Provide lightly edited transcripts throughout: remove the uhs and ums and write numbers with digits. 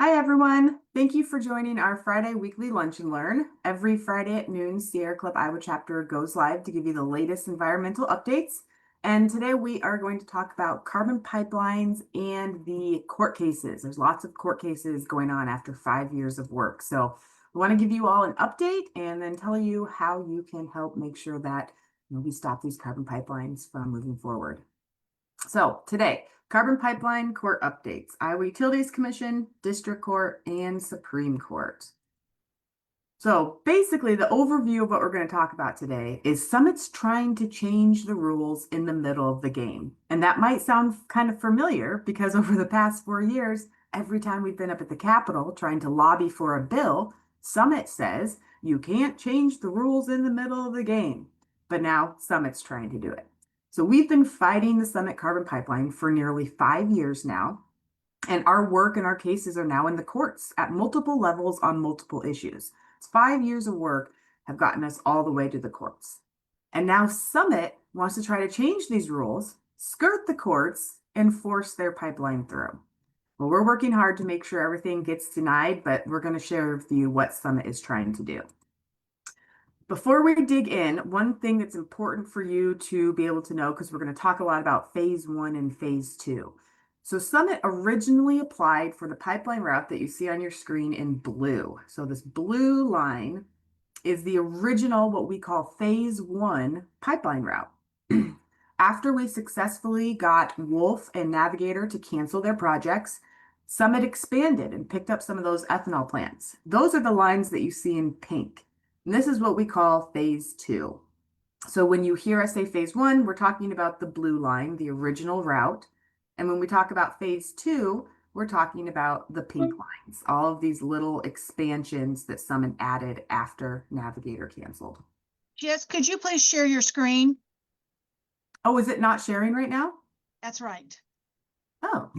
Hi, everyone. Thank you for joining our Friday weekly Lunch and Learn. Every Friday at noon, Sierra Club Iowa chapter goes live to give you the latest environmental updates. And today we are going to talk about carbon pipelines and the court cases. There's lots of court cases going on after 5 years of work. So we want to give you all an update and then tell you how you can help make sure that we stop these carbon pipelines from moving forward. So today, carbon pipeline court updates, Iowa Utilities Commission, District Court, and Supreme Court. So basically, the overview of what we're going to talk about today is Summit's trying to change the rules in the middle of the game. And that might sound kind of familiar because over the past 4 years, every time we've been up at the Capitol trying to lobby for a bill, Summit says you can't change the rules in the middle of the game. But now Summit's trying to do it. So we've been fighting the Summit carbon pipeline for nearly 5 years now. And our work and our cases are now in the courts at multiple levels on multiple issues. 5 years of work have gotten us all the way to the courts. And now Summit wants to try to change these rules, skirt the courts, and force their pipeline through. Well, we're working hard to make sure everything gets denied, but we're going to share with you what Summit is trying to do. Before we dig in, one thing that's important for you to be able to know, because we're going to talk a lot about phase one and phase two. So Summit originally applied for the pipeline route that you see on your screen in blue. So this blue line is the original, what we call phase one pipeline route. After we successfully got Wolf and Navigator to cancel their projects, Summit expanded and picked up some of those ethanol plants. Those are the lines that you see in pink. And this is what we call phase two. So when you hear us say phase one, we're talking about the blue line, the original route. And when we talk about phase two, we're talking about the pink lines, all of these little expansions that Summit added after Navigator canceled. Jess, could you please share your screen? Oh, is it not sharing right now? That's right. Oh.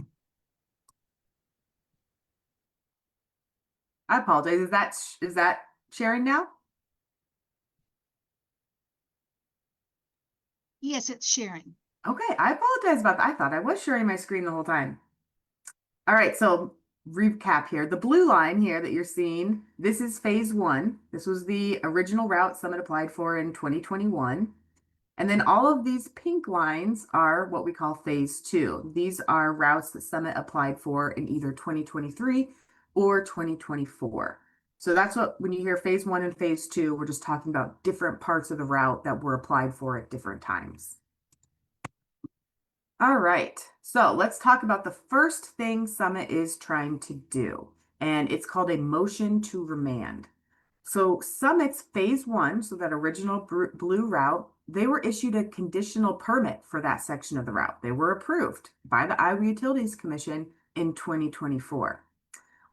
I apologize. Is that sharing now? Yes, it's sharing. Okay, I apologize about that. I thought I was sharing my screen the whole time. All right, so recap here. The blue line here that you're seeing, this is phase one. This was the original route Summit applied for in 2021. And then all of these pink lines are what we call phase two. These are routes that Summit applied for in either 2023 or 2024. So that's what, when you hear phase one and phase two, we're just talking about different parts of the route that were applied for at different times. All right, so let's talk about the first thing Summit is trying to do, and it's called a motion to remand. So Summit's phase one, so that original blue route, they were issued a conditional permit for that section of the route. They were approved by the Iowa Utilities Commission in 2024.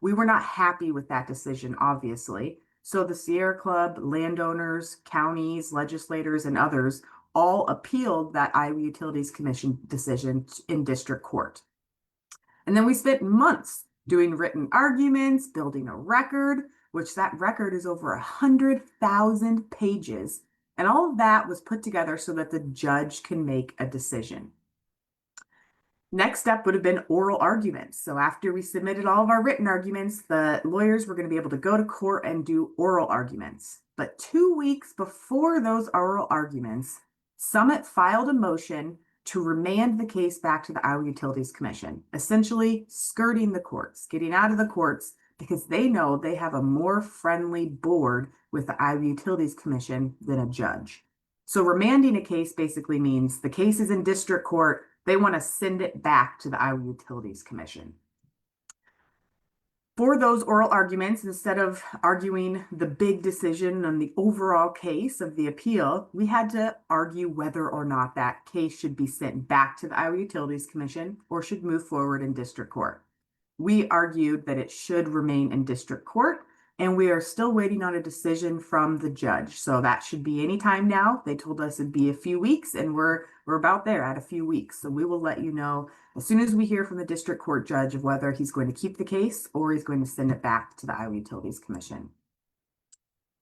We were not happy with that decision, obviously. So the Sierra Club, landowners, counties, legislators, and others all appealed that Iowa Utilities Commission decision in district court. And then we spent months doing written arguments, building a record, which that record is over 100,000 pages. And all of that was put together so that the judge can make a decision. Next step would have been oral arguments. So after we submitted all of our written arguments, the lawyers were going to be able to go to court and do oral arguments. But 2 weeks before those oral arguments, Summit filed a motion to remand the case back to the Iowa Utilities Commission, essentially skirting the courts, getting out of the courts because they know they have a more friendly board with the Iowa Utilities Commission than a judge. So remanding a case basically means the case is in district court. They want to send it back to the Iowa Utilities Commission. For those oral arguments, instead of arguing the big decision on the overall case of the appeal, we had to argue whether or not that case should be sent back to the Iowa Utilities Commission or should move forward in district court. We argued that it should remain in district court, and we are still waiting on a decision from the judge. So that should be any time now. They told us it'd be a few weeks, and we're about there at a few weeks. So we will let you know as soon as we hear from the district court judge of whether he's going to keep the case or he's going to send it back to the Iowa Utilities Commission.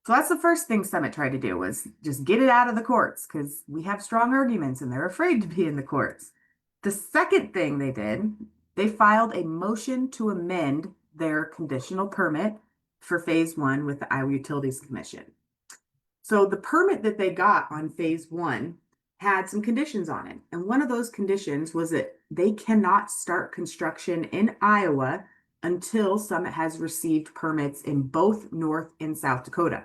So that's the first thing Summit tried to do, was just get it out of the courts because we have strong arguments and they're afraid to be in the courts. The second thing they did, they filed a motion to amend their conditional permit for phase one with the Iowa Utilities Commission. So the permit that they got on phase one had some conditions on it. And one of those conditions was that they cannot start construction in Iowa until Summit has received permits in both North and South Dakota.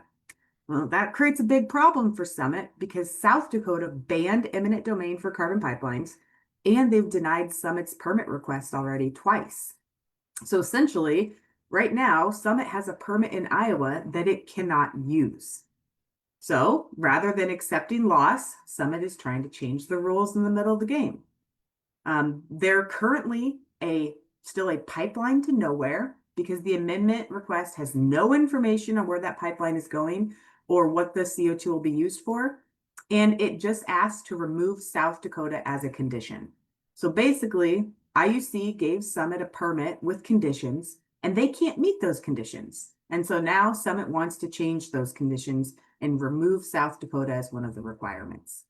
Well, that creates a big problem for Summit because South Dakota banned eminent domain for carbon pipelines, and they've denied Summit's permit request already twice. So essentially, right now, Summit has a permit in Iowa that it cannot use. So rather than accepting loss, Summit is trying to change the rules in the middle of the game. They're currently still a pipeline to nowhere because the amendment request has no information on where that pipeline is going or what the CO2 will be used for. And it just asked to remove South Dakota as a condition. So basically, IUC gave Summit a permit with conditions, and they can't meet those conditions. And so now Summit wants to change those conditions and remove South Dakota as one of the requirements.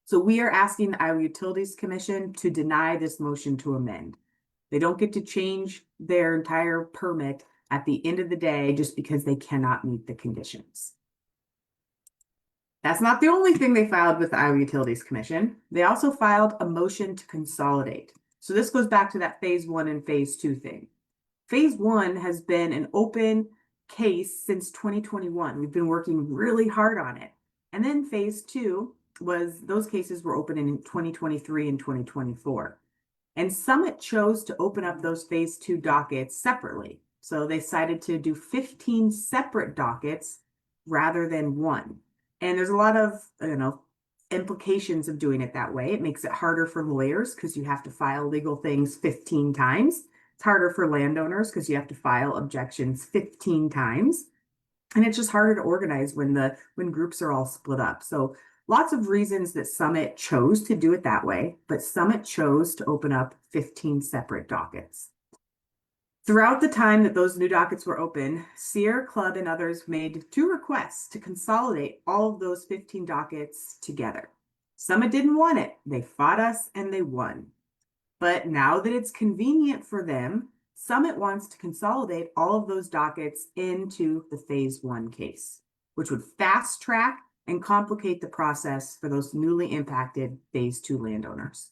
So we are asking the Iowa Utilities Commission to deny this motion to amend. They don't get to change their entire permit at the end of the day just because they cannot meet the conditions. That's not the only thing they filed with the Iowa Utilities Commission. They also filed a motion to consolidate. So this goes back to that phase one and phase two thing. Phase one has been an open case since 2021. We've been working really hard on it. And then phase two was, those cases were open in 2023 and 2024. And Summit chose to open up those phase two dockets separately. So they decided to do 15 separate dockets rather than one. And there's a lot of, implications of doing it that way. It makes it harder for lawyers because you have to file legal things 15 times. It's harder for landowners because you have to file objections 15 times. And it's just harder to organize when groups are all split up. So lots of reasons that Summit chose to do it that way, but Summit chose to open up 15 separate dockets. Throughout the time that those new dockets were open, Sierra Club and others made 2 requests to consolidate all of those 15 dockets together. Summit didn't want it. They fought us and they won. But now that it's convenient for them, Summit wants to consolidate all of those dockets into the phase one case, which would fast track and complicate the process for those newly impacted phase two landowners.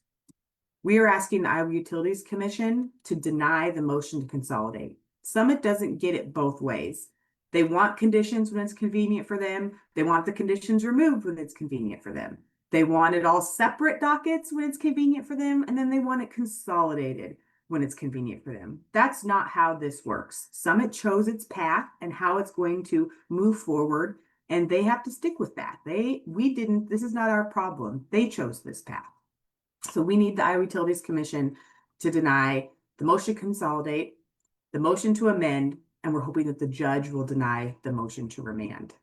We are asking the Iowa Utilities Commission to deny the motion to consolidate. Summit doesn't get it both ways. They want conditions when it's convenient for them. They want the conditions removed when it's convenient for them. They want it all separate dockets when it's convenient for them, and then they want it consolidated when it's convenient for them. That's not how this works. Summit chose its path and how it's going to move forward, and they have to stick with that. We didn't, this is not our problem. They chose this path. So we need the Iowa Utilities Commission to deny the motion to consolidate, the motion to amend, and we're hoping that the judge will deny the motion to remand.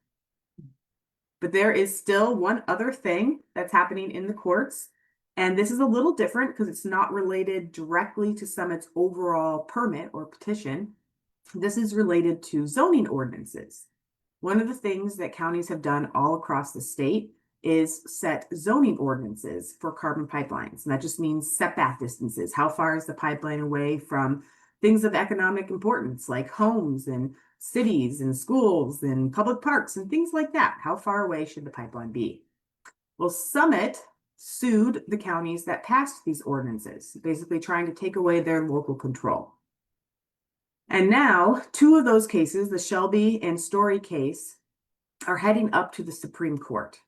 But there is still one other thing that's happening in the courts, and this is a little different because it's not related directly to Summit's overall permit or petition. This is related to zoning ordinances. One of the things that counties have done all across the state is set zoning ordinances for carbon pipelines. And that just means setback distances. How far is the pipeline away from things of economic importance like homes and cities and schools and public parks and things like that? How far away should the pipeline be? Well, Summit sued the counties that passed these ordinances, basically trying to take away their local control. And now 2 of those cases, the Shelby and Story case, are heading up to the Supreme Court.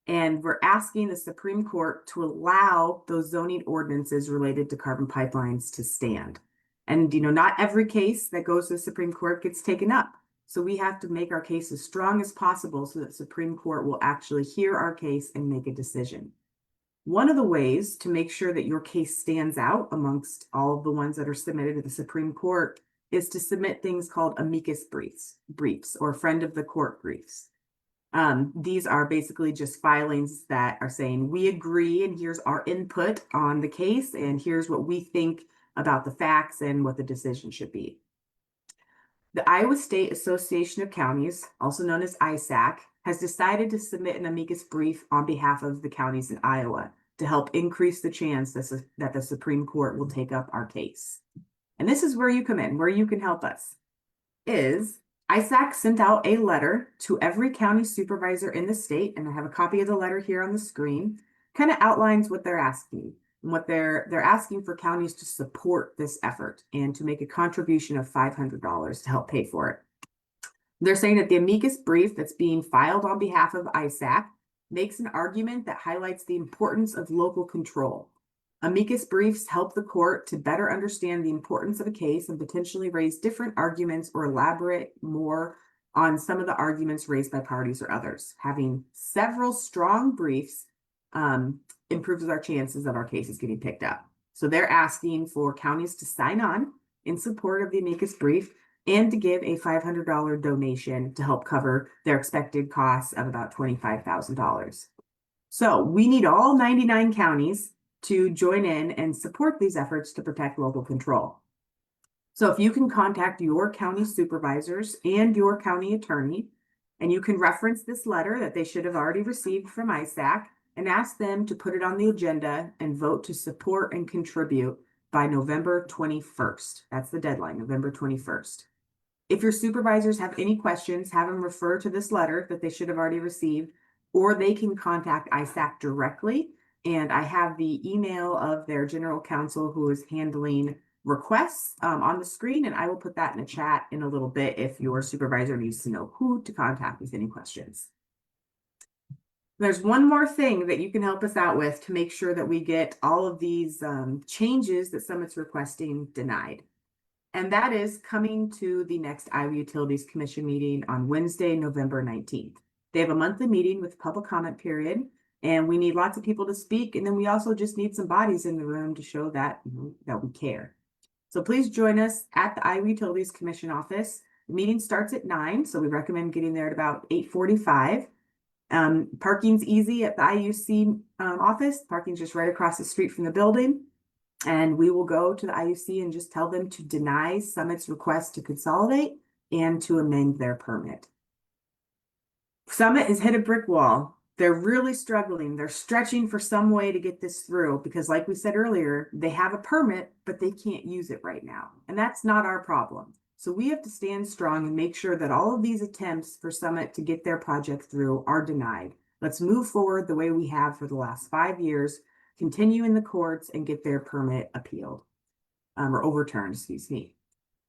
And we're asking the Supreme Court to allow those zoning ordinances related to carbon pipelines to stand. And, not every case that goes to the Supreme Court gets taken up. So we have to make our case as strong as possible so that the Supreme Court will actually hear our case and make a decision. One of the ways to make sure that your case stands out amongst all of the ones that are submitted to the Supreme Court is to submit things called amicus briefs or friend of the court briefs. These are basically just filings that are saying we agree and here's our input on the case and here's what we think about the facts and what the decision should be. The Iowa State Association of Counties, also known as ISAC, has decided to submit an amicus brief on behalf of the counties in Iowa to help increase the chance that the Supreme Court will take up our case. and this is where you come in, where you can help us, is ISAC sent out a letter to every county supervisor in the state, and I have a copy of the letter here on the screen, kind of outlines what they're asking. And what they're asking for counties to support this effort and to make a contribution of $500 to help pay for it. They're saying that the amicus brief that's being filed on behalf of ISAC makes an argument that highlights the importance of local control. Amicus briefs help the court to better understand the importance of a case and potentially raise different arguments or elaborate more on some of the arguments raised by parties or others. Having several strong briefs improves our chances of our cases getting picked up. So they're asking for counties to sign on in support of the amicus brief and to give a $500 donation to help cover their expected costs of about $25,000. So we need all 99 counties to join in and support these efforts to protect local control. So if you can contact your county supervisors and your county attorney, and you can reference this letter that they should have already received from ISAC and ask them to put it on the agenda and vote to support and contribute by November 21st. That's the deadline, November 21st. If your supervisors have any questions, have them refer to this letter that they should have already received, or they can contact ISAC directly. And I have the email of their general counsel who is handling requests on the screen, and I will put that in a chat in a little bit if your supervisor needs to know who to contact with any questions. There's one more thing that you can help us out with to make sure that we get all of these changes that Summit's requesting denied. And that is coming to the next Iowa Utilities Commission meeting on Wednesday, November 19th. They have a monthly meeting with public comment period, and we need lots of people to speak. And then we also just need some bodies in the room to show that, that we care. So please join us at the Iowa Utilities Commission office. The meeting starts at 9, so we recommend getting there at about 8:45. Parking's easy at the IUC office. Parking's just right across the street from the building. And we will go to the IUC and just tell them to deny Summit's request to consolidate and to amend their permit. Summit has hit a brick wall. They're really struggling. They're stretching for some way to get this through because, like we said earlier, they have a permit, but they can't use it right now. And that's not our problem. So we have to stand strong and make sure that all of these attempts for Summit to get their project through are denied. Let's move forward the way we have for the last 5 years, continue in the courts and get their permit appealed or overturned, excuse me.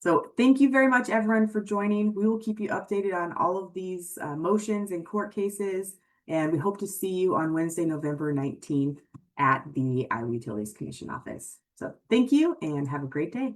So thank you very much, everyone, for joining. We will keep you updated on all of these motions and court cases, and we hope to see you on Wednesday, November 19th at the Iowa Utilities Commission office. So thank you and have a great day.